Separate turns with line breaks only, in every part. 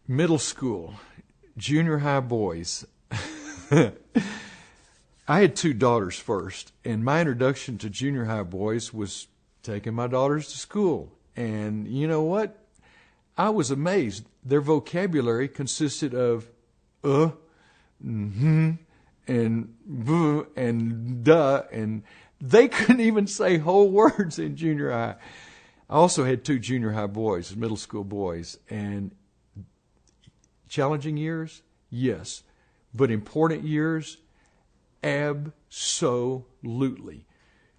Middle school, junior high boys. I had two daughters first, and my introduction to junior high boys was taking my daughters to school. And you know what? I was amazed. Their vocabulary consisted of mm-hmm, and buh, and duh, and they couldn't even say whole words in junior high. I also had two junior high boys, middle school boys, and challenging years, yes, but important years, absolutely.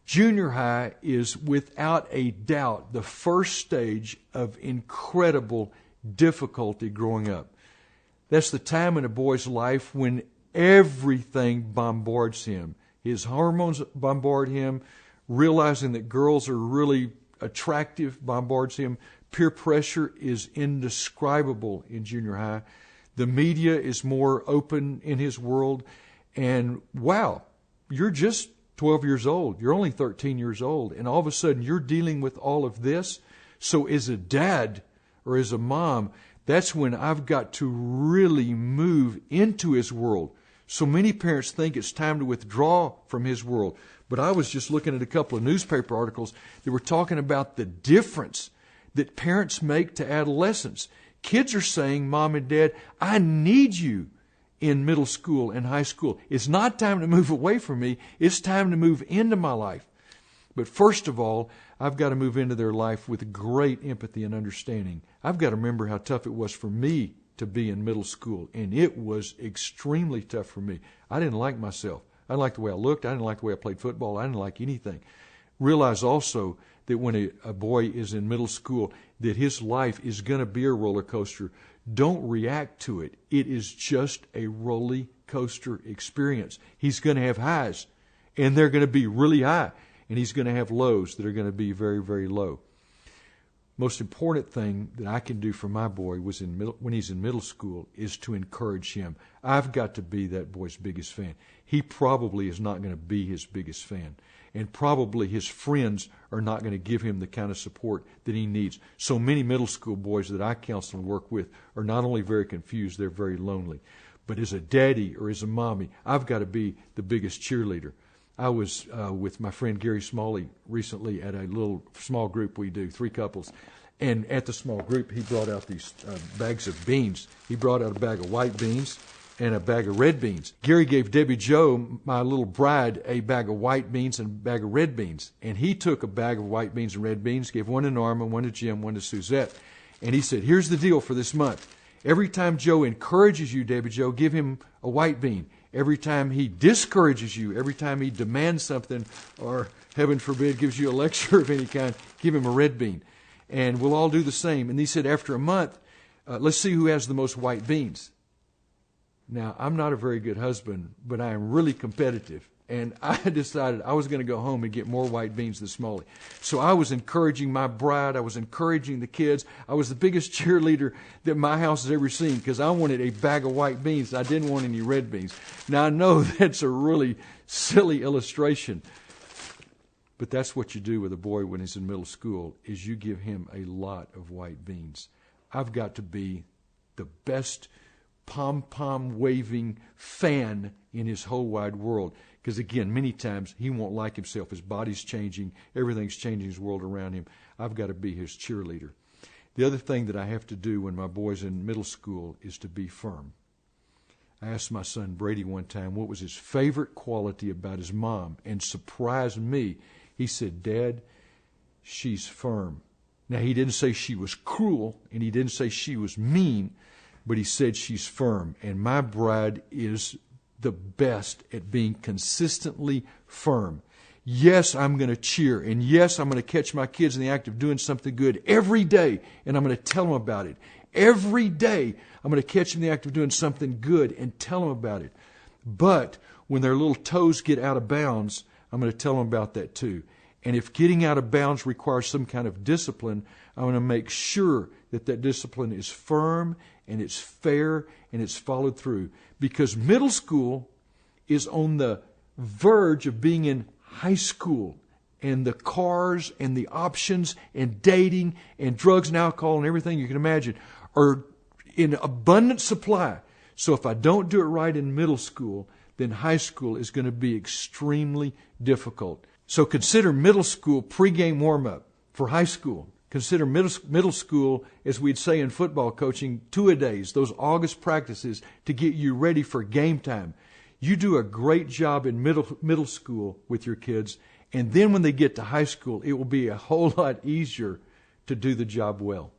Junior high is without a doubt the first stage of incredible difficulty growing up. That's the time in a boy's life when everything bombards him. His hormones bombard him, realizing that girls are really attractive bombards him. Peer pressure is indescribable in junior high. The media is more open in his world. And wow, you're just 12 years old. You're only 13 years old. And all of a sudden you're dealing with all of this. So as a dad or as a mom, that's when I've got to really move into his world. So many parents think it's time to withdraw from his world. But I was just looking at a couple of newspaper articles that were talking about the difference that parents make to adolescents. Kids are saying, Mom and Dad, I need you in middle school and high school. It's not time to move away from me. It's time to move into my life. But first of all, I've got to move into their life with great empathy and understanding. I've got to remember how tough it was for me to be in middle school, and it was extremely tough for me. I didn't like myself. I didn't like the way I looked. I didn't like the way I played football. I didn't like anything. Realize also that when a boy is in middle school, that his life is going to be a roller coaster. Don't react to it. It is just a roller coaster experience. He's going to have highs, and they're going to be really high, and he's going to have lows that are going to be very, very low. Most important thing that I can do for my boy was when he's in middle school is to encourage him. I've got to be that boy's biggest fan. He probably is not going to be his biggest fan. And probably his friends are not going to give him the kind of support that he needs. So many middle school boys that I counsel and work with are not only very confused, they're very lonely. But as a daddy or as a mommy, I've got to be the biggest cheerleader. I was with my friend Gary Smalley recently at a little small group we do, 3 couples. And at the small group, he brought out these bags of beans. He brought out a bag of white beans and a bag of red beans. Gary gave Debbie Jo, my little bride, a bag of white beans and a bag of red beans. And he took a bag of white beans and red beans, gave one to Norma, one to Jim, one to Suzette. And he said, here's the deal for this month. Every time Joe encourages you, Debbie Jo, give him a white bean. Every time he discourages you, every time he demands something, or heaven forbid, gives you a lecture of any kind, give him a red bean. And we'll all do the same. And he said, after a month, let's see who has the most white beans. Now, I'm not a very good husband, but I am really competitive. And I decided I was going to go home and get more white beans than Smalley. So I was encouraging my bride. I was encouraging the kids. I was the biggest cheerleader that my house has ever seen because I wanted a bag of white beans. I didn't want any red beans. Now, I know that's a really silly illustration. But that's what you do with a boy when he's in middle school, is you give him a lot of white beans. I've got to be the best pom-pom waving fan in his whole wide world. Because again, many times he won't like himself. His body's changing. Everything's changing his world around him. I've got to be his cheerleader. The other thing that I have to do when my boy's in middle school is to be firm. I asked my son Brady one time what was his favorite quality about his mom, and surprised me. He said, Dad, she's firm. Now, he didn't say she was cruel, and he didn't say she was mean, but he said she's firm. And my bride is the best at being consistently firm. Yes, I'm going to cheer, and yes, I'm going to catch my kids in the act of doing something good every day, and I'm going to tell them about it. Every day, I'm going to catch them in the act of doing something good and tell them about it. But when their little toes get out of bounds, I'm going to tell them about that too. And if getting out of bounds requires some kind of discipline, I'm going to make sure that that discipline is firm and it's fair and it's followed through. Because middle school is on the verge of being in high school. And the cars and the options and dating and drugs and alcohol and everything you can imagine are in abundant supply. So if I don't do it right in middle school, then high school is going to be extremely difficult. So consider middle school pregame warm-up for high school. Consider middle school, as we'd say in football coaching, two-a-days, those August practices to get you ready for game time. You do a great job in middle school with your kids, and then when they get to high school, it will be a whole lot easier to do the job well.